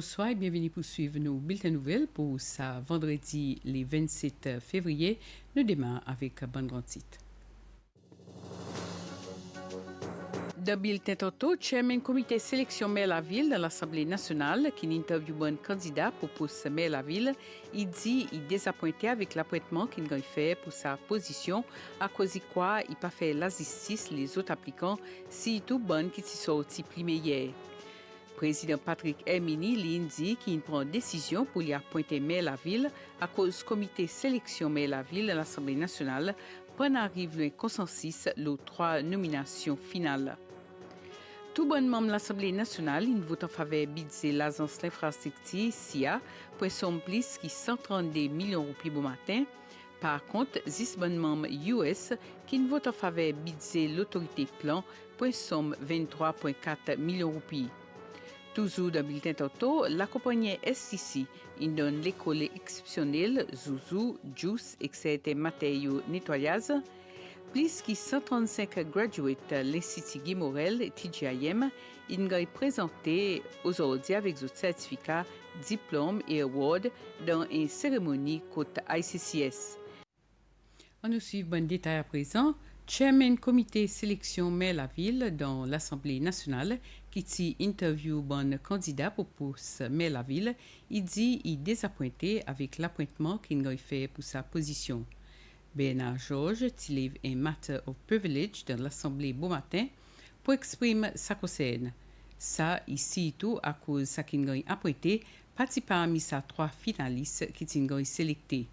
Bonsoir et bienvenue pour suivre nos bulletins nouvelles pour ce vendredi, le 27 février. Nous démarrons avec un bon grand titre. Dans le bulletin tantôt, chairman comité sélection maire la ville dans l'Assemblée nationale qui interview un candidat pour poste maire la ville, il dit il est désappointé avec l'appointement qu'il a fait pour sa position à cause de quoi il pas fait la justice les autres applicants si tout bon qui s'y sorti plus meilleur. Président Patrick Hermini dit qu'il prend décision pour y appointer maire la ville à cause du comité sélection maire la ville à l'Assemblée nationale pour en arriver un consensus les 3 nominations finales. Tout bon membre de l'Assemblée nationale, il vote en faveur de budget l'agence l'infrastructure SIA pour somme plus qui 132 millions de roupies bon matin. Par contre, 10 bon membres US qui vote en faveur de budget l'autorité plan pour somme 23,4 millions de roupies. Toujours dans le bulletin tantôt, la compagnie STC donne l'école exceptionnelle Zouzou, Juice, etc. matériaux nettoyage. Plus que 135 graduates l'Institut Guy Morel, TGIM, ils ont présenté aujourd'hui avec des certificats, diplômes et awards dans une cérémonie côte ICCS. On nous suit bon détail à présent. Chairman comité sélection maire la ville dans l'Assemblée nationale qui t'y interview bon candidat pour poste maire la ville, il dit il est désappointé avec l'appointement qu'il a fait pour sa position. Bernard Georges lève un matter of privilege dans l'Assemblée bon matin pour exprimer sa concerne. Ça ici tout à cause de sa qu'il a appointé parti parmi sa 3 finalistes qui t'y sélectés.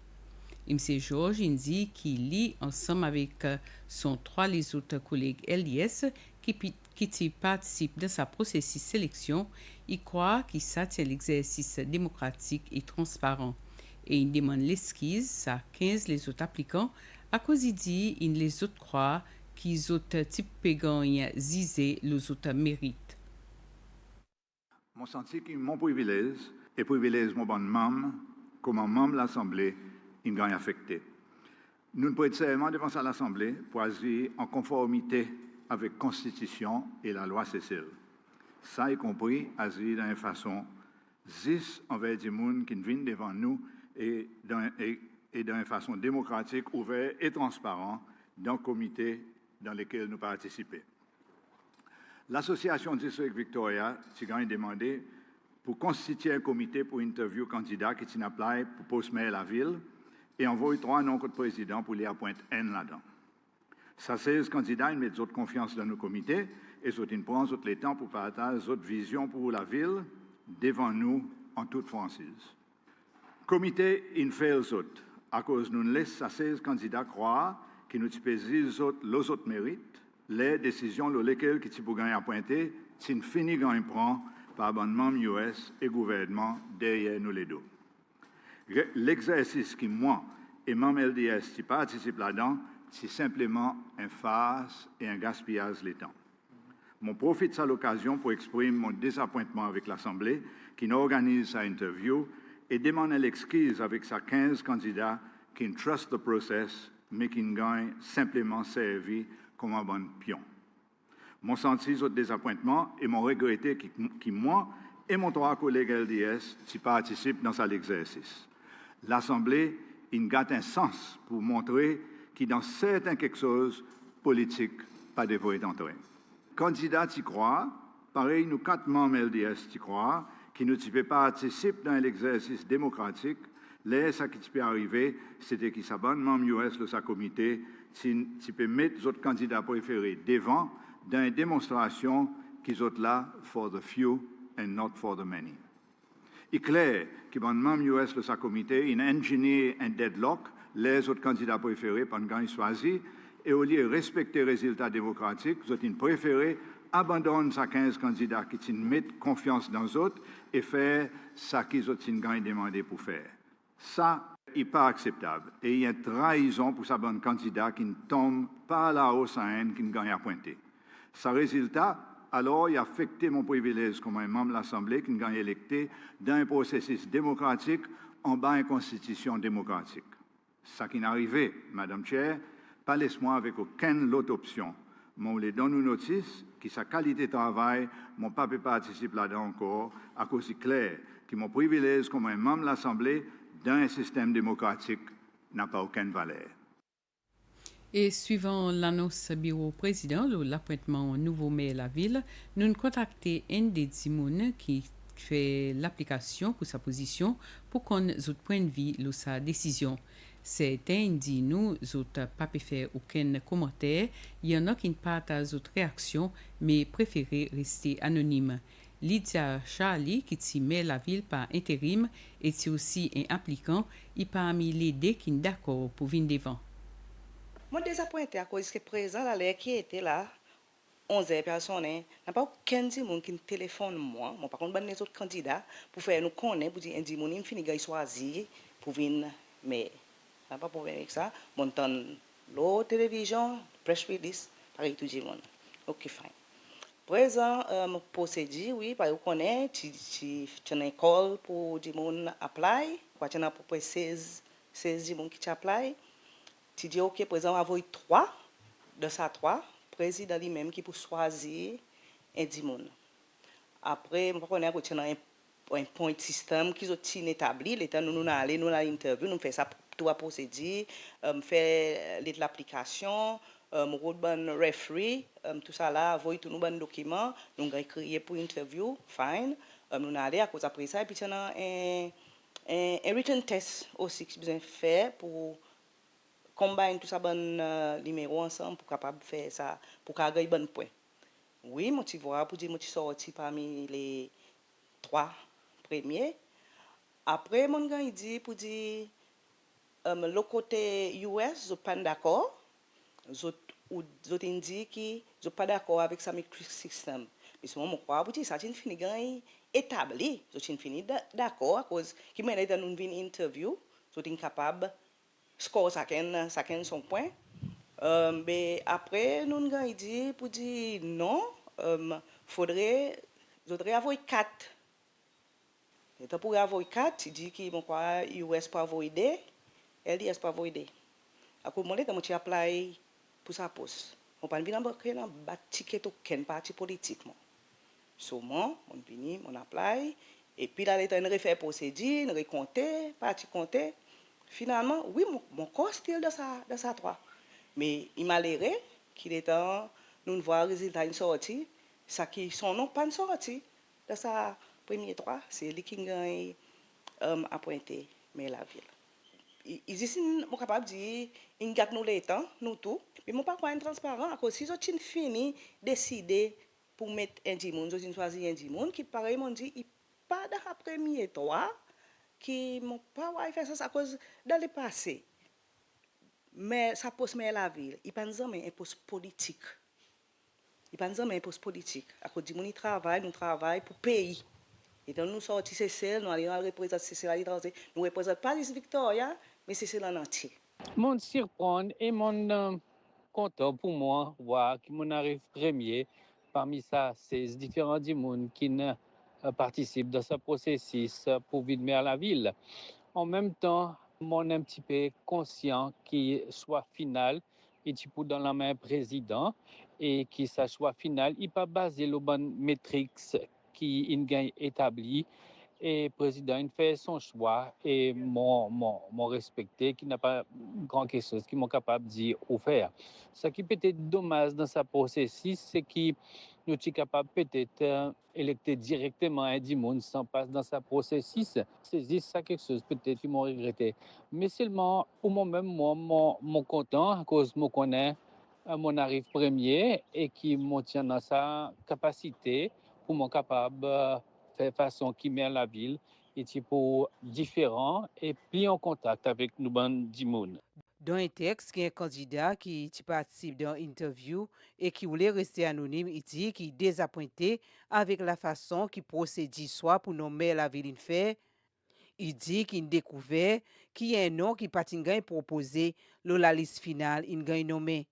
M. Georges dit qu'il lit ensemble avec son 3 les autres collègues LDS qui participent dans sa processus de sélection. Il croit que ça c'est l'exercice démocratique et transparent. Et il demande l'esquisse à 15 les autres applicants à cause il dit il les autres croient qu'ils autres types gagnent zizé les autres méritent. Mon senti que mon privilège et privilège mon bon membre comme membre de l'Assemblée il gagne affecté. Nous prêtons serment devant l'Assemblée pour agir en conformité avec la Constitution et la loi Cécile. Ça y compris agir d'une façon juste envers les gens qui viennent devant nous et d'une façon démocratique, ouverte et transparente dans le comité dans lequel nous participons. L'Association District Victoria a demandé pour constituer un comité pour interviewer candidats qui s'y appellent pour poste maire la ville et envoie 3 noms de président pour les appointer là-dedans. Ça, 16 candidats, ils mettent d'autres confiance dans nos comités et ils prennent les temps pour partager d'autres visions pour la ville devant nous en toute franchise. Comité, il fait les autres, à cause nous laisse à 16 candidats croire qu'ils nous disent les autres mérites, les décisions lesquelles qui sont appointées, s'ils finissent à prendre par abonnement US et gouvernement derrière nous les deux. L'exercice qui, moi et membre LDS qui participent là-dedans, c'est simplement un farce et un gaspillage de temps. Je profite de cette occasion pour exprimer mon désappointement avec l'Assemblée qui organise sa interview et demande l'excuse avec sa 15 candidats qui trust the process mais qui gagnent simplement servi comme un bon pion. Mon senti de désappointement et mon regretté qui moi et mon 3 collègues LDS qui participent dans cet exercice. L'Assemblée a un sens pour montrer qu'il dans certains quelque chose politique pas devrait entrer. Candidats y croient, pareil nous 4 membres LDS y croient, qui ne participent dans l'exercice démocratique, là ça qui peut arriver, c'était qu'ils s'abonnent membre US de sa comité, qui peut mettre les autres candidats préférés devant dans une démonstration qu'ils sont là for the few and not for the many. Il est clair que le membre US de sa comité, il a ingénié un deadlock, les autres candidats préférés pendant qu'ils choisissent, et au lieu de respecter les résultats démocratiques, ils ont préféré abandonner ces 15 candidats qui mettent confiance dans les autres et faire ce qu'ils ont demandé pour faire. Ça n'est pas acceptable. Et il y a une trahison pour ces bons candidats qui ne tombent pas là haut sans haine, qui ne gagnent à pointer. Ce résultat, alors, il a affecté mon privilège comme un membre de l'Assemblée qui gagne électé dans un processus démocratique en bas d'une constitution démocratique. Ça qui n'est arrivé, Madame Chair, pas laisse-moi avec aucune autre option. Mon les donne une notice qui sa qualité de travail, mon pas participe là-dedans encore, à cause c'est clair, que mon privilège comme un membre de l'Assemblée dans un système démocratique n'a pas aucune valeur. Et suivant l'annonce bureau président de l'appointement nouveau maire de la ville, nous avons contacté un des Dimounes qui fait l'application pour sa position pour qu'on ait point de vue de sa décision. Certains disent nous n'avons pas pu faire aucun commentaire. Il y en a qui ne partagent d'autres réactions, mais préfèrent rester anonymes. Lydia Charlie, qui est maire la ville par intérim, est aussi un appliquant et parmi les deux qui sont d'accord pour venir devant. Moi, désappointé à cause que présent, là, qui était là, 11 personnes, il n'y a pas aucun monde qui téléphone moi. Moi, par contre, les autres candidats, pour faire nous connaître, pour dire, un monde, il finit de choisir pour venir, mais il n'y a pas de problème avec ça. Mon temps, la télévision, press release, pareil, tout le monde. Ok, fine. Présent, procédure, oui, parce que vous connaissez, tu as une école pour dire, monde apply, tu as à peu près 16 personnes qui apply. Tu dis, OK, président, avoir 3, de ça 3, président lui-même qui peut choisir un dimon. Après, on connaît que tu as un point système qui est établi, l'état nous allons nous l'interview, nous faisons ça trois procédures, fait l'application, roadban referee, tout ça là, envoyer tous nos bons documents, nous avons créé pour interview, fine, nous allons à cause après ça, et puis tu as un written test aussi qui besoin faire pour combine tout ça bon numéro ensemble pour capable faire ça pour gagner bon point. Oui, moi tu vois pour dire moi tu sorti parmi les 3 premiers. Après mon gars il dit pour dire le côté US je pas d'accord. Je dit que je pas d'accord avec ça metric system. Mais moi crois pour dire ça tu fini gagne établi, je tu fini d'accord à cause qui m'a été nous une interview, je suis capable score chacun son point. Mais après, nous avons dit pour dire non, faudrait avoir 4. Et pour avoir 4, il dit qu'il quoi US pas avoir idée, LDS pas avoir idée. À quoi moment là, tu apply pour sa poste. On pas venir dans battre ticket aucun parti politique. Seulement, on vient, on apply et puis là, il y a une refaire procédure, une compter, parti compter. Finalement, oui, mon corps style de ça 3. Mais il m'a l'air qu'il est temps, nous voir le résultat une sortie, ça qui son nom pas une sortie de sa premier 3, c'est lui qui gagne appointé mais la ville. Ils sont capables de dire, ils gâtent nous les temps, nous tout, mais mon pas quoi transparent, à cause si j'ai fini décider pour mettre un dimon, j'ai choisi un dimon qui pareil m'ont dit, il pas dans la premier 3 qui m'ont pas fait ça à cause dans le passé. Mais ça pose mais la ville, il pense mais un poste politique. Il pense mais un poste politique. À cause du monde nous travaille pour pays. Et donc nous sortis CCL, nous allons représenter CCL à l'étranger. Nous représentons pas les Victoria, mais CCL en entier. Mon surprend et mon content pour moi, voir qui mon arrive premier parmi ça, ces différents monde qui participent dans ce processus pour vivre à la ville. En même temps, mon un petit peu conscient qu'il soit final et tu peux dans la main président et qui ça soit final, il pas basé le bon métriques qui il gagne établi et le président il fait son choix et mon respecté qui n'a pas grand quelque chose qui m'ont capable de dire ou faire. Ce qui peut être dommage dans ce processus, c'est que nous sommes capables peut-être électer directement un monde sans passer dans ce processus. C'est ça quelque chose peut-être qu'ils m'ont regretté. Mais seulement pour moi-même, mon content à cause de mon connaît mon arrive premier et qui me tient dans sa capacité pour mon capable faire façon qui met la ville et pour différent et plus en contact avec nous ban monde. Dans un texte, il y a un candidat qui participe dans l'interview et qui voulait rester anonyme. Il dit qu'il est désappointé avec la façon qu'il procède soit pour nommer la ville fait. Il dit qu'il a découvert qu'il y a un nom qui n'est pas proposé dans la liste finale, il a nommé.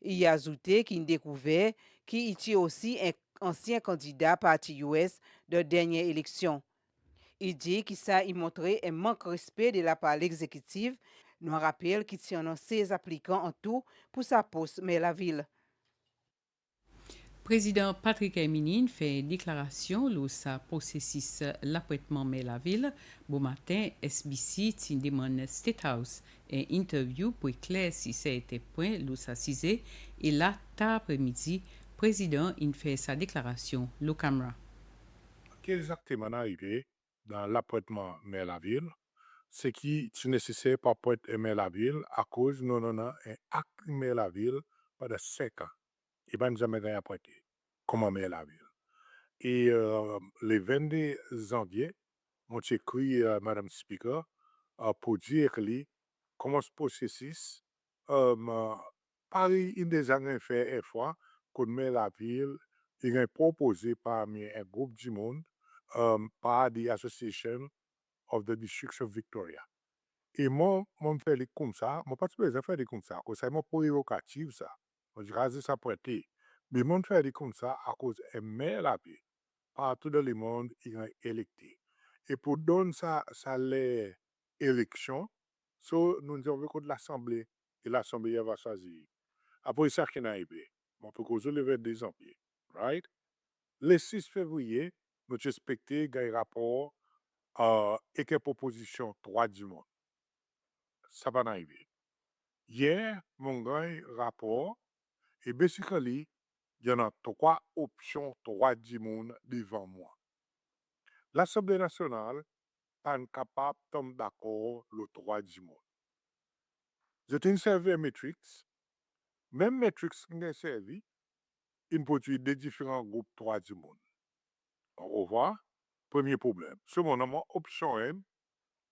Il a ajouté qu'il a découvert qu'il était aussi un ancien candidat parti US de dernière élection. Il dit que ça a montré un manque de respect de la part de l'exécutif. Nous rappelons qu'il y en a 16 applicants en tout pour sa poste mais la ville. Président Patrick Herminin fait déclaration lors sa processus l'apprêtement mais la ville. Bon matin, SBC tin demande State House et interview pour éclaircir si c'était point lors sa 6 et là, tard après-midi, président il fait sa déclaration le caméra. Quel exactement arrivé dans l'apprêtement mais la ville? Ce qui est nécessaire pour aimer la ville à cause nous avons un acte mais la ville pendant 5 ans. Et ben jamais rien apprêté. Comment aimer la ville? Et le 22 janvier, on écrit Madame Speaker pour dire que comment ce processus Paris, il déjà fait une fois qu'on met la ville, il est proposé parmi un groupe du monde par the Association of the Districts of Victoria. Et moi, je fais comme ça, moi, pas besoin de faire comme ça, parce que c'est mon prérogative, ça. Moi, je rase ça prêter. Mais moi, je fais comme ça à cause de mais la ville. Partout dans le monde, il est électé. Et pour donner ça les élections, nous avons que l'Assemblée, et l'Assemblée va choisir. Après ça, qui est arrivé, on peut causer le 22 janvier, right? Le 6 février, nous respectons un rapport et que proposition 3 du monde. Ça va arriver. Hier, mon grand rapport, et basically, il y en a 3 options, 3 du monde devant moi. L'Assemblée nationale n'est pas capable de tomber d'accord le 3 du monde. Je t'ai servi Matrix, même Matrix qui est servi, il produit des différents groupes 3 du monde. Au revoir. Premier problème. Second, option M,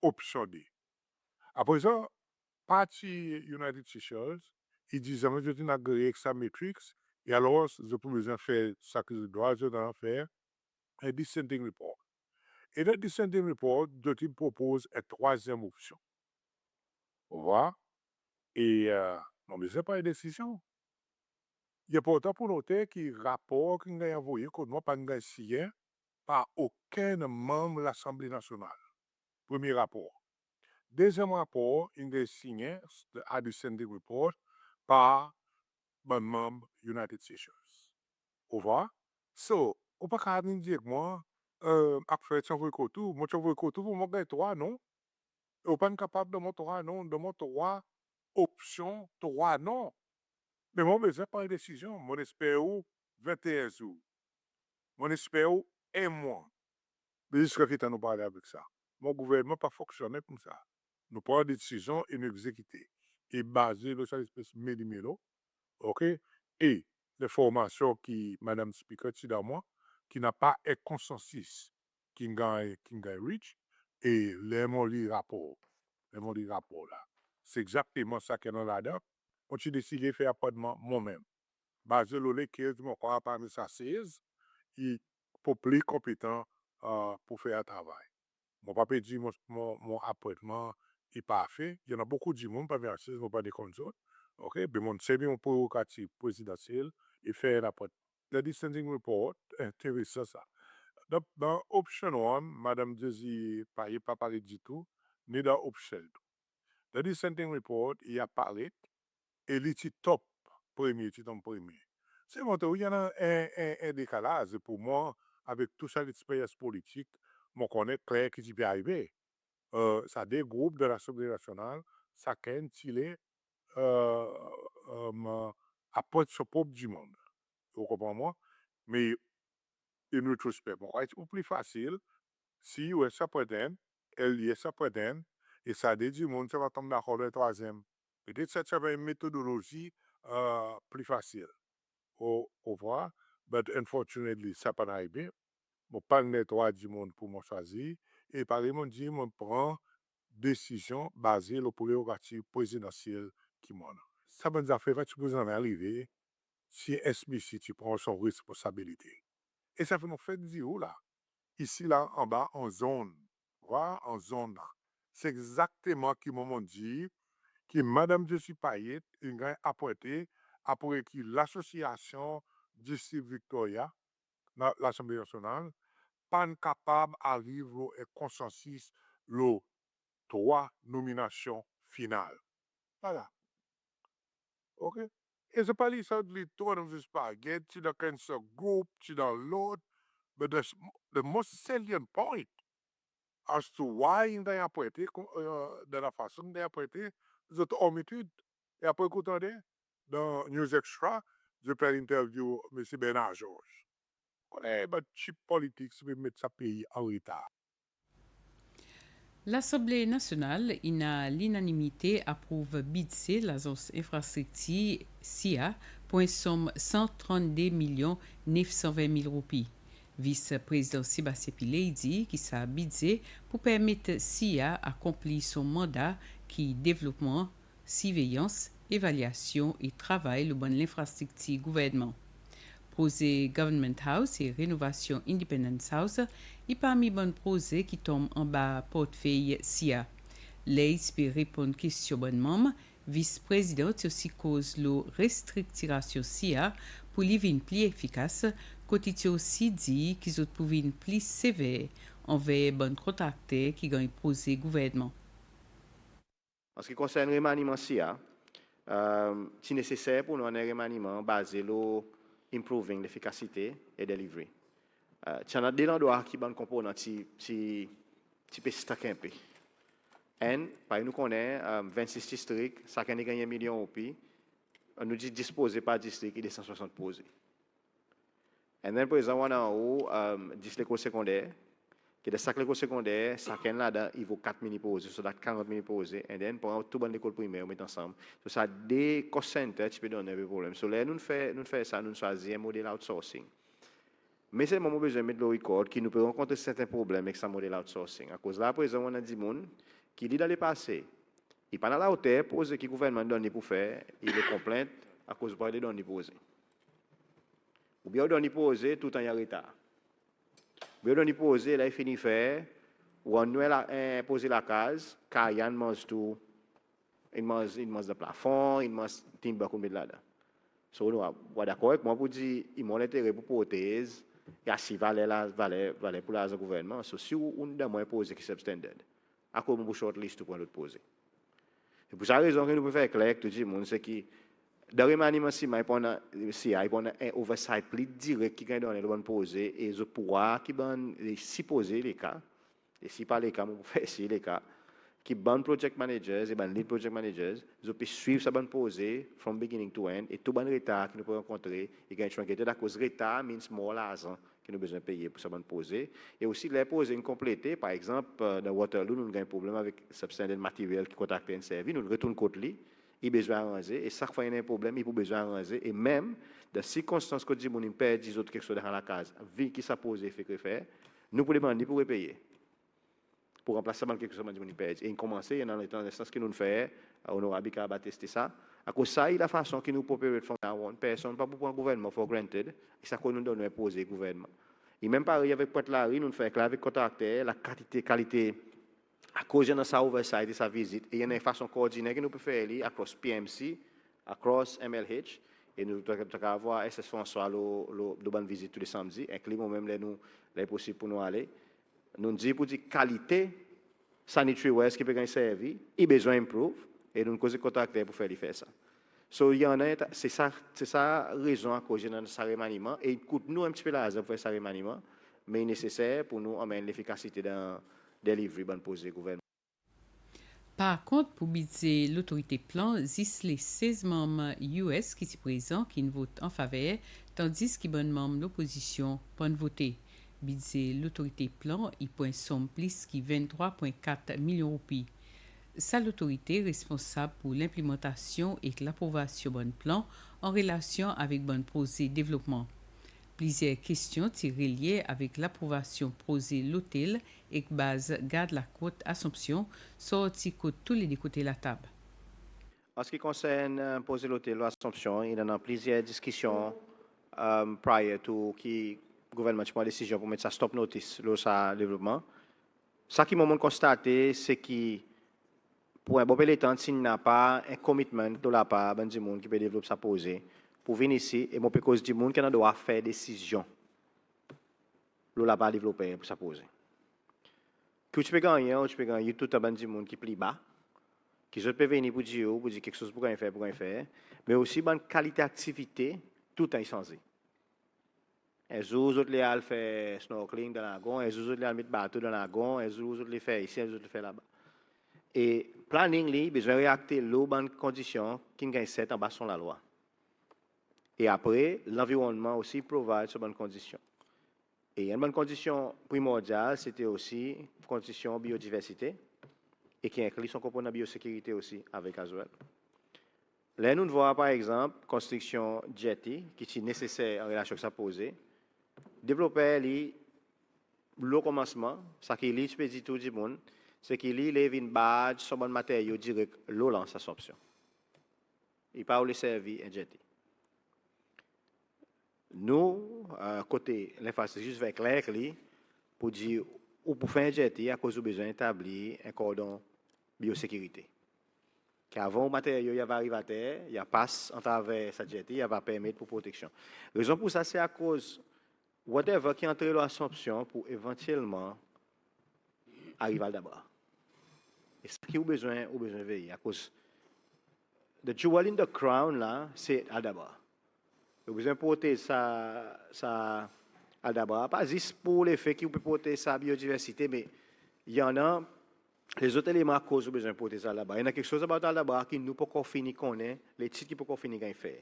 option D. Après ça, parti United Teachers, ils disent, je suis agrégé avec sa matrix, et alors, je peux besoin faire ça que je dois faire, un dissenting report. Et le dissenting report, je propose une troisième option. Au revoir. Et, non, mais ce n'est pas une décision. Il est important pour noter que le rapport qu'il a envoyé, que moi, pas signé par aucun membre de l'Assemblée nationale. Premier rapport. Deuxième rapport, il est signé à dissenting report par un membre United Teachers. Au revoir. So, on peut pas dire que moi, après, tu envoies tout, moi, tu envoies tout pour moi, toi, non? On n'est pas capable de mon trois non, de mon trois options, trois non. Mais moi, je n'ai pas une décision. Mon espère 21 jours. Mon espère un mois. Mais jusqu'à qui nous parler avec ça. Mon gouvernement n'a pas fonctionné comme ça. Nous prenons des décisions et nous exécutons. Et basé sur l'espèce méli-mélo, OK? Et les formations qui, Madame Speaker, tu dans moi, qui n'a pas un consensus qui gagne reach, et les mots rapport. Les mots rapport là. C'est exactement ça qui est dans la date. On a décidé de faire appartement moi-même. Basé sur les 15 mois, parmi ça 16, et pour plus compétent pour faire un travail. Mon papa dit mon appartement est parfait. Il y en a beaucoup de monde, pas bien, pas des consoles. OK, mais mon c'est bien prérogative présidentielle et faire la porte. Le dissenting report, intéressant ça. Dans option 1, Madame Desi pas parlé du tout, ni dans option 2. Le dissenting report, il a parlé, et il est top premier, c'est en premier. C'est mon il y en a un décalage pour moi, avec tout ça, l'expérience politique, je connais clair qui peut arriver. Ça des groupes de l'Assemblée nationale, ça qu'un tiré après ce peuple du monde. Vous comprenez moi? Mais in retrospect, bon, c'est plus facile si ouais, ça prétend, elle y est ça prétend, et ça dit du monde, ça va tomber d'accord le troisième. Peut-être que ça va une méthodologie plus facile. Au revoir. But unfortunately, ça n'a pas arrivé. Je pas le droit du monde pour me choisir. Et par exemple, je prends décision basée sur le prérogative présidentiel qui m'en a. Ça veut dire que tu peux en arriver si SBC tu prends son responsabilité. Et ça fait nous fait dire là, ici là en bas en zone, voilà, en zone là. C'est exactement qui m'ont dit que Madame Jessie Payet a apporté après que l'association District Victoria, l'Assemblée nationale, pas capable d'arriver à un consensus le 3 nominations finales. Voilà. OK? E se pa li sa li ton of spaghetti, ci da ken sa group, ci da lot, but the most salient point as to why in da apprêté, de la façon de apprêté, zot omitude. E apre koutande, dans News Extra, je fè l'interview M. Bernard Georges. Konen, but cheap politics we met sa pays en retard. L'Assemblée nationale, à l'unanimité, approuve budget l'agence infrastructure SIA pour une somme 132 920 000 roupies. Vice-président Sébastien Pillet dit que ça budget pour permettre SIA accomplir son mandat qui développement, surveillance, évaluation et travail le bon l'infrastructure gouvernement. Projet Government House et rénovation Independence House et parmi les projets qui tombent en bas portefeuille SIA. Les répondre question bonne membre, vice-président aussi cause la restructuration SIA pour les vins plus efficace, côté aussi dit qu'ils ont trouvé une plus sévère envers bon contracteur qui gagne projet gouvernement. En ce qui concerne le remaniement SIA, c'est nécessaire pour nous un remaniement basé sur improving l'efficacité et delivery. Il y a des endroits qui sont composants qui sont un peu. Et par nous connaissons 26 districts, chacun a gagné 1 million de roupies. Nous disposons par district de 160 posés. Et puis, par exemple, on a un district secondaire, qui est chaque école secondaire, chacun là, il vaut 4 mini posés, soit 40 mini posés. Et puis, pour toute l'école primaire, on met ensemble. Donc, ça, des cost centers, tu peux donner des problèmes. Donc, là, nous faisons ça, nous choisissons un modèle outsourcing. Mais c'est le moment besoin de mettre le record qui nous peut rencontrer certains problèmes avec ce modèle outsourcing. À cause de là, par exemple, on a des gens qui dit dans le passé, il pas dans la hauteur posée que le gouvernement donne pour faire, il est complainte à cause de donner posé. Ou bien donner posé tout en y retard. Ou bien donner posé là il finit faire ou on nous poser la case, car il mange tout, il mange le plafond, il mange timbre comme là-dedans. So nous d'accord avec moi pour dire il m'a l'intérêt pour prothèse. Il y a si valait pour l'argent gouvernement. So, si on demande poser qui est substandard, à quoi on shortlist pour l'autre poser. Et pour ça raison que nous pouvons faire clair tout le monde, c'est que dans le remaniement, si il y a un oversight plus direct qui gagne dans le bon poser et je pouvoir qui ban si poser les cas et si pas les cas, on peut faire si les cas qui ban project managers et ban lead project managers, je peux suivre ça ban poser from beginning to end et tout ban retard que nous pouvons rencontrer et gagne tranquillité à cause retard means more l'argent que nous besoin payer pour ça ban poser et aussi les poser incomplété par exemple dans Waterloo nous avons un problème avec substandard matériel qui contacte un service nous retourne côté lui il besoin arranger et chaque fois il y a un problème il faut besoin arranger et même dans circonstances que dit mon perd 10 autres quelque chose dans la case vu qui ça poser fait que faire nous pour demander pour payer pour remplacer quelque chose que perd. Et il commence, il y a dans l'instant que nous faisons, honorable qui a testé ça. À cause de ça, il y a la façon que nous pouvons faire personne, pas pour prendre le gouvernement for granted, et ça que nous donnons poser le gouvernement. Et même pareil avec Pointe-Larry, nous faisons avec contracteur, la qualité, à cause de sa oversight et sa visite, et il y a une façon coordonnée que nous pouvons faire across PMC, across MLH, et nous devons avoir SS François de bonne visite tous les samedis, incluant même les possibles pour nous aller. Nous disons pour dire qualité sanitary ware qui peut gagner servi, il besoin improve et nous cause contacter pour faire ça. So il y en a c'est ça raison à cause de ce remaniement et il coûte nous un petit peu l'argent pour faire ce remaniement mais nécessaire pour nous amener l'efficacité dans delivery ban poser gouvernement. Par contre, pour budget l'autorité plan, c'est les 16 membres US qui sont présents qui votent en faveur, tandis que les membres de l'opposition peuvent voter. Budget l'autorité plan, il point somme plus que 23,4 millions de roupies. C'est l'autorité responsable pour l'implémentation et l'approbation bon plan en relation avec bon projet de développement. Plusieurs questions tirées liées avec l'approbation projet l'hôtel et base garde la côte Assomption sorti de tous les côtés de la table. En ce qui concerne projet l'hôtel Assomption, il y a plusieurs discussions prior to qui le gouvernement prend une décision pour mettre ça stop notice sur sa développement. Ce qui m'a constaté, c'est que pour un bon peu de temps, s'il n'y a pas un commitment de la part de gens qui peut développer sa posée, pour venir ici, et moi, cause du monde qui doit faire décision, le la pas développer pour sa posée. Que tu peux gagner tout un bon monde qui plie bas, qui peuvent venir pour dire quelque chose pour faire, mais aussi bonne qualité d'activité tout en changé. Les autres les ont fait snorkeling dans la lagon, les autres les ont mis bateau dans la lagon, les autres les fait ici, les autres les fait là-bas. Et planning li besoin réacter l'eau bonne condition qui gagne 7 en bas de la loi. Et après l'environnement aussi provide ces bonnes conditions. Et une bonne condition primordiale, c'était aussi condition biodiversité et qui inclut son component biosécurité aussi avec Azuel. Là, nous voyons par exemple construction jetty qui est nécessaire en relation avec ça posée. Développer le commencement, ça qui est expédié tout le monde, c'est qu'il y a une badge sur bon matériau direct l'eau lance absorption. Il parle de servir un jetty. Nous, côté l'infrastructure, je vais clair pour dire ou pour faire un jetty à cause du besoin d'établir un cordon biosécurité. Qu'avant le matériau il va arriver à terre, il passe en travers cette jetty, il va permettre pour protection. La raison pour ça, c'est à cause whatever qui entre l'absorption pour éventuellement arriver à d'abord. Et ce qui a besoin de veiller à cause the jewel in the crown là, c'est à d'abord. Vous besoin de porter ça à d'abord, pas juste pour l'effet qui peut porter sa biodiversité, mais il y en a les autres éléments à cause de besoin de porter ça là-bas. Il y a quelque chose là-bas qui nous peut pas finir connaître, les titres qui peut pas finir gain faire.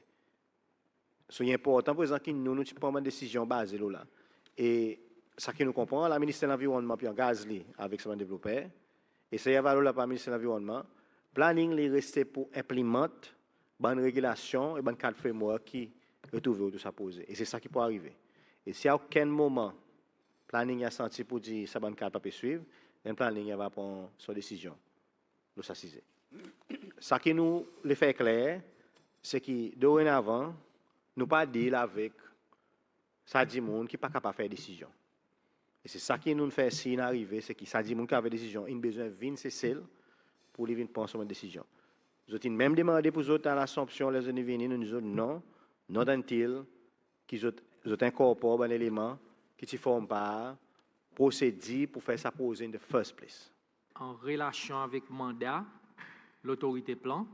C'est important pour exemple que nous prenons une décision basée là. Et ça qui nous comprend, la ministre de l'environnement puis en gaz avec son développeur, et ça y a valeur là par ministre de l'environnement, planning les rester pour implémenter bonne régulation et bonne cadre framework qui retrouve tout ça posé. Et c'est ça qui peut arriver. Et si à aucun moment planning a senti pour dire ça bonne cadre pas suivre, le planning va prendre son décision. Nous s'assiser. Ça qui nous le fait clair, c'est que dorénavant nous pas deal avec ça dit monde qui pas capable faire décision. Et c'est ça qui nous fait si arriver, c'est que ça dit monde qui avait décision, il a besoin de venir c'est pour lui venir prendre une décision. Nous avons même demandé pour autres à l'Assomption les années venir, nous disons non until qu'ils ont incorporé un élément qui ne forme pas procédé pour faire ça poser in the first place. En relation avec mandat, l'autorité plan,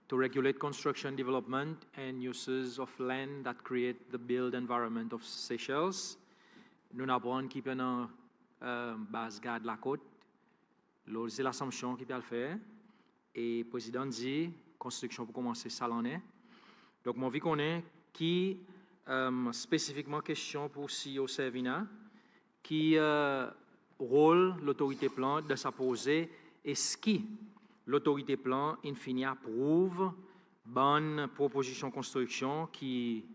to regulate construction, development, and uses of land that create the built environment of Seychelles. Nous avons qui peut en base garde la côte. C'est l'Assomption qui peut le faire. Et le président dit construction pour commencer ça l'année. Donc, moi, vu qu'on est qui spécifiquement question pour CEO Servina, qui rôle l'autorité plan de s'apposer est-ce que l'autorité plan in fine approuve bonne proposition construction qui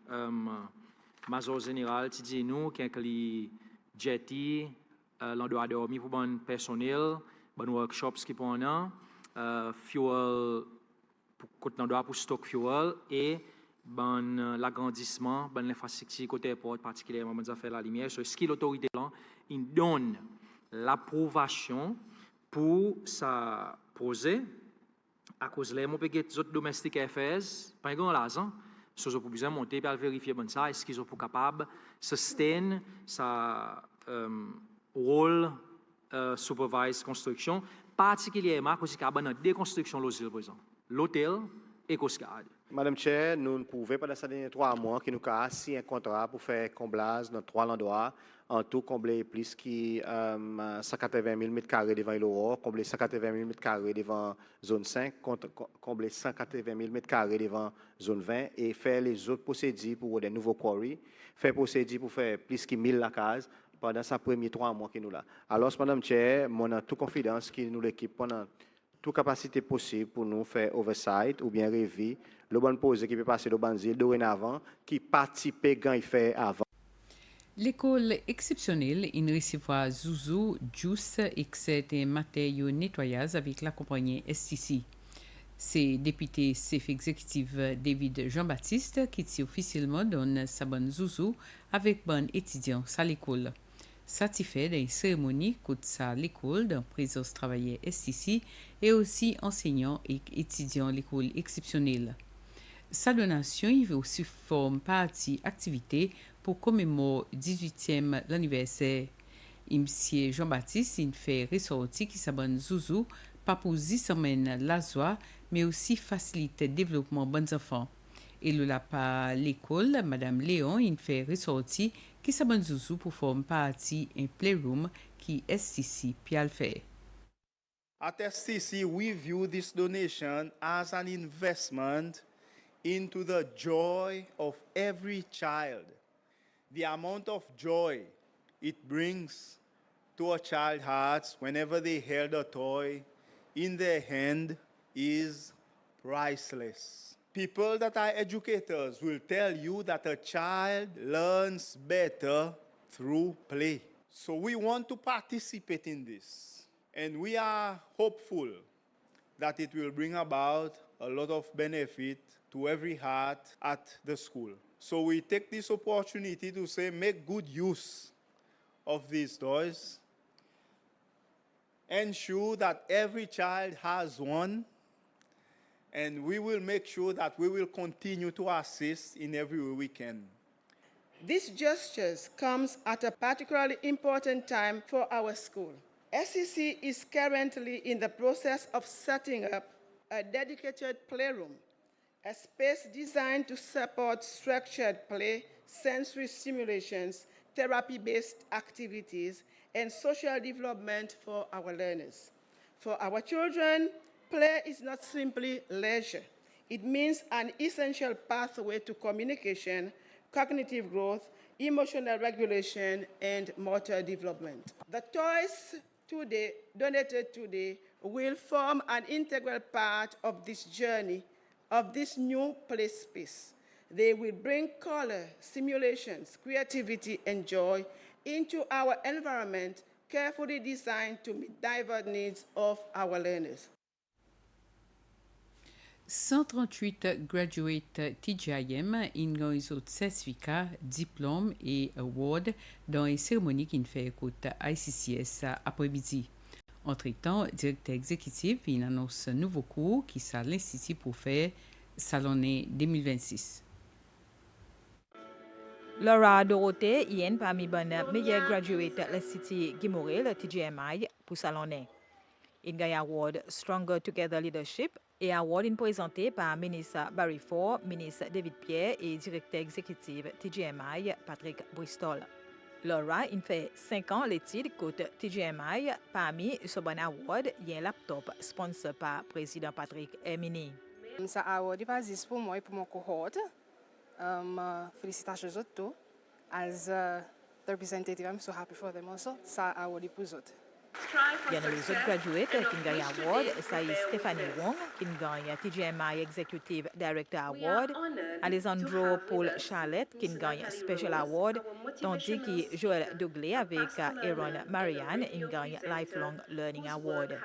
Major Général ti dit nous qui les jetty l'endroit dormi pour bon personnel bon workshops qui pour un fuel pour l'endroit pour stock fuel et bon l'agrandissement bon l'infrastructure côté airport particulièrement bon affaire la lumière so, est-ce que l'autorité plan il donne l'approbation pour ça poser à cause les mon peut autres domestiques affairs pas grand l'argent so pour besoin monter pour vérifier bon ça est-ce qu'ils sont pour capable sustain ça rôle supervise construction particulièrement cause qu'il y a bonne déconstruction l'hôtel par exemple l'hôtel et Coast Guard. Madame Chair, nous ne pouvons pas dans ces derniers 3 mois qui nous a signé un contrat pour faire comblage dans 3 endroits, en tout combler plus que 180 000 m² devant l'Aurore, combler 180 000 m² devant zone 5, combler 180 000 m² devant zone 20 et faire les autres procédures pour des nouveaux quarries, faire procédures pour faire plus que 1000 la case pendant ces premiers 3 mois qui nous là. Alors, Madame Chair, on a toute confiance que nous l'équipe pendant toute capacité possible pour nous faire oversight ou bien rêver le bon pose qui peut passer de Banzil dorénavant qui participe quand il fait avant. L'école exceptionnelle in recevra Zouzou, Juice et certains matériaux nettoyage avec la compagnie STC. C'est député chef exécutif David Jean-Baptiste qui officiellement donne sa bonne Zouzou avec bon étudiant à l'école. Satisfait d'une cérémonie côté à l'école d'un présence travailleur STC et aussi enseignants et étudiants l'école exceptionnelle. Sa donation y veut aussi forme partie activité pour commémorer 18e l'anniversaire. M. Jean-Baptiste il fait ressortir qui sa bonne Zouzou pas pour semaines la joie, mais aussi faciliter le développement de bons enfants. Et là, par l'école, Madame Léon, il fait ressortir qui sa bonne zouzou pour former partie un playroom qui est ici, puis elle fait. At STC, we view this donation as an investment into the joy of every child. The amount of joy it brings to a child's hearts whenever they held a toy in their hand is priceless. People that are educators will tell you that a child learns better through play. So we want to participate in this. And we are hopeful that it will bring about a lot of benefit to every heart at the school. So we take this opportunity to say, make good use of these toys. Ensure that every child has one. And we will make sure that we will continue to assist in every way we can. This gesture comes at a particularly important time for our school. SEC is currently in the process of setting up a dedicated playroom, a space designed to support structured play, sensory stimulations, therapy-based activities, and social development for our learners. For our children, play is not simply leisure. It means an essential pathway to communication, cognitive growth, emotional regulation, and motor development. The toys donated today will form an integral part of this journey, of this new play space. They will bring color, simulations, creativity, and joy into our environment, carefully designed to meet diverse needs of our learners. 138 graduates TGIM ont eu certificats, diplômes et awards dans une cérémonie qui fait écoute ICCS après-midi. Entre-temps, le directeur exécutif annonce un nouveau cours qui sera l'Institut pour faire Salonné 2026. Laura Dorothée est parmi les meilleurs graduates de l'Institut Guimorel TGMI pour Salonné. Il gagne l'award Stronger Together Leadership et award présenté par ministre Barry Ford, ministre David Pierre et directeur exécutif TGMI Patrick Bristol. Laura a fait 5 ans l'étude côté TGMI. Parmi ce bon award, il y a un laptop sponsor par président Patrick Hermini. Ce award est pour moi et pour mon cohorte. Félicitations à tous. As the representative, I'm so happy for them also. Ce award est pour eux. Il y a les autres graduates qui ont gagné l'award. Ça est Stéphanie Wong qui a gagné TGMI Executive Director Award. Alessandro Paul Charlotte qui a gagné Special Award. Tandis que Joël Douglé avec Aaron Marianne a gagné Lifelong Learning Award.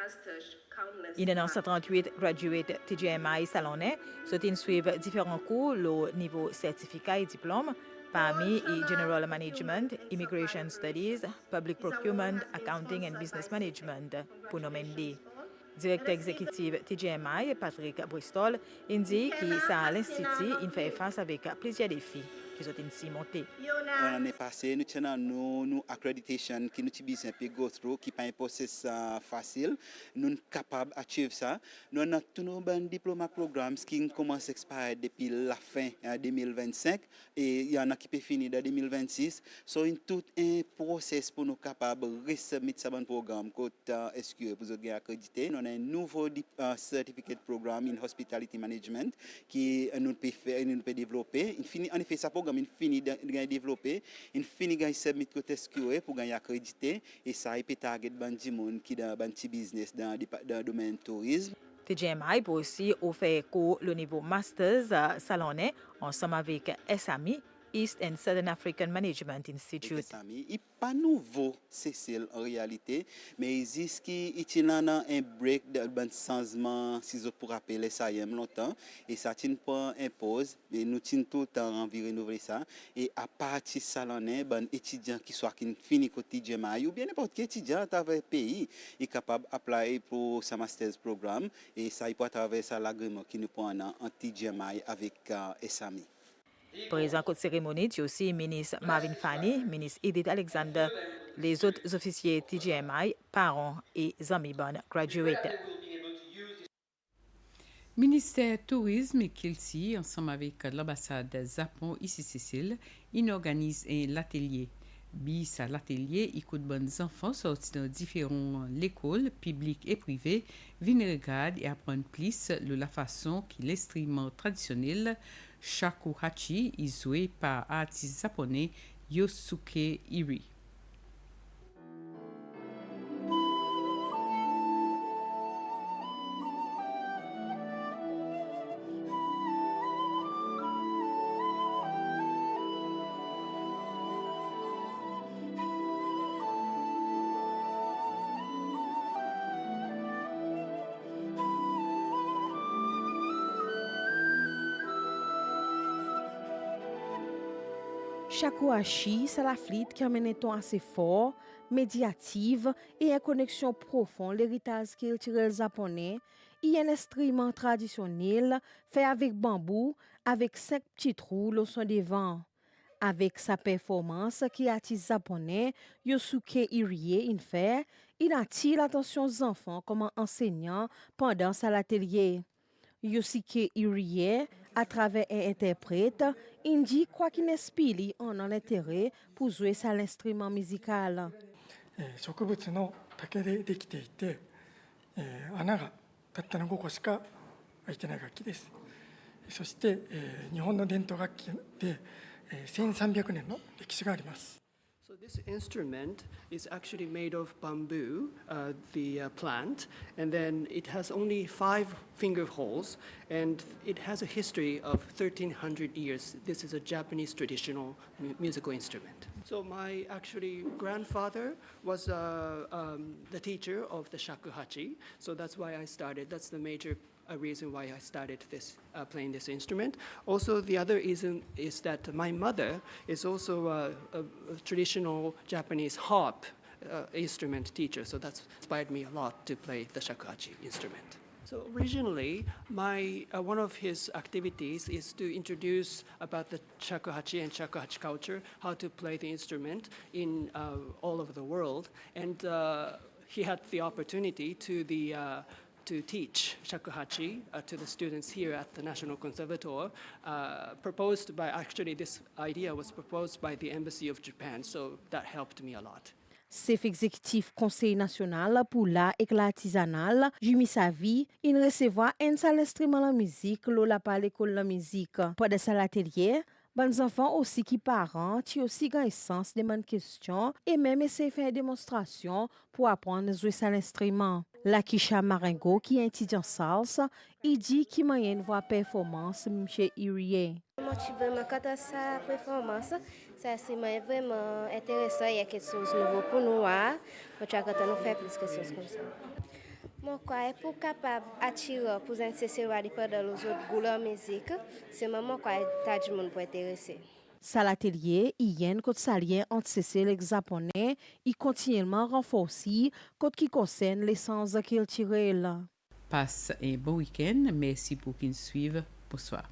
Il y a 138 graduates TGMI Salonné. Ils suivent différents cours au niveau certificat et diplôme. Parmi General Management, Immigration Studies, Public Procurement, Accounting and Business Management, pour nommer des. Directeur exécutif TGMI, Patrick Bristol, dit que ça l'Institut il fait face avec plusieurs défis qui sont ainsi montés. L'année passée, nous avons une accreditation qui nous besoin de go through, qui n'est pas un processus facile. Nous sommes capables d'achieve ça. Nous avons tous nos diplômes programmes qui commencent à expirer depuis la fin 2025 et il y en a qui peuvent finir en 2026. So, il y a tout un process pour nous capables de resubmit ce programme côté SQE pour être accrédité. Nous avons un nouveau certificate programme in hospitality management qui nous peut développer. En effet, ça programme il finit de développer, il finit de submit côté SQE pour gagner accrédité et ça peut target bandi monde qui dans bandi business dans le domaine tourisme. TGMI peut aussi offrir cours le niveau Masters Salonné ensemble avec SAMI, East and Southern African Management Institute. SAMI, il n'est pas nouveau, Cécile, en réalité, mais il existe qu'il y a un break de changement, si je peux rappeler ça il y a longtemps, et ça ne pas impose, mais nous avons tout le temps envie de renouveler ça, et à partir de Salonné, les étudiants qui sont finis côté TGMI, ou bien n'importe quel étudiant à travers le pays, est capable d'appliquer pour ce master's programme, et ça il peut à travers ça l'agrément qui nous prend en TGMI avec SAMI. Présent à cette cérémonie, il y a aussi le ministre Marvin Fanny, le ministre Edith Alexander, les autres officiers TGMI, parents et amis bon graduates. Ministère Tourisme et Kilsi, ensemble avec l'ambassade Japon ici Cécile, ils organisent un atelier. Bis à l'atelier, il coûte bonnes enfants sortis dans différentes écoles publiques et privées, viennent regarder et apprendre plus de la façon que l'instrument traditionnel shakuhachi est joué par artiste japonais Yosuke Iri. Shakuhachi, c'est la flûte qui amène un ton assez fort, médiative et une connexion profonde l'héritage culturel japonais. Il y a un instrument traditionnel fait avec bambou, avec 5 petits trous au son des vents. Avec sa performance qui artiste japonais Yosuke Irie fait, il attire l'attention des enfants comme enseignant pendant sa atelier. Yosuke Irie, à travers un interprète, dit quoi qu'il inspire en intérêt pour jouer sur l'instrument musical. 植物の竹でできていて、穴がたったの5個しか開いてない楽器です。そして、日本の伝統楽器で、1300年の歴史があります。 So this instrument is actually made of bamboo, the plant, and then it has only 5 finger holes, and it has a history of 1300 years. This is a Japanese traditional musical instrument. So my actually grandfather was the teacher of the shakuhachi, so that's why I started. That's the major reason why I started this playing this instrument. Also, the other reason is that my mother is also a traditional Japanese harp instrument teacher, so that's inspired me a lot to play the shakuhachi instrument. So originally, my one of his activities is to introduce about the shakuhachi and shakuhachi culture, how to play the instrument in all over the world, and he had the opportunity to teach shakuhachi to the students here at the National Conservatoire, this idea was proposed by the Embassy of Japan, so that helped me a lot. Chef exécutif Conseil national pour l'art et l'artisanal, Jimmy Savi, il recevra un seul instrument de musique là par l'école de musique. Pendant cet atelier, les enfants aussi qui parents, qui aussi gagnent sens des bonnes questions et même essayer de faire une démonstration pour apprendre à jouer cet instrument. Lakisha Marengo, qui est étudiant salsa, il dit qu'il y a une voix performance chez Irie. Motivé à sa performance, c'est vraiment intéressant, il y a quelque chose de nouveau pour nous, pour nous faire plus de choses comme ça. Moi, pour capable attirer pour insérer pendant les autres goûts de musique, c'est vraiment quoi t'as du monde pour intéresser. Sa l'atelier, Yen, côté salien entre Cécile et japonais, il continuellement renforcé côté qui concerne l'essence culturelle. Passe un bon week-end. Merci pour qu'ils suivent. Bonsoir.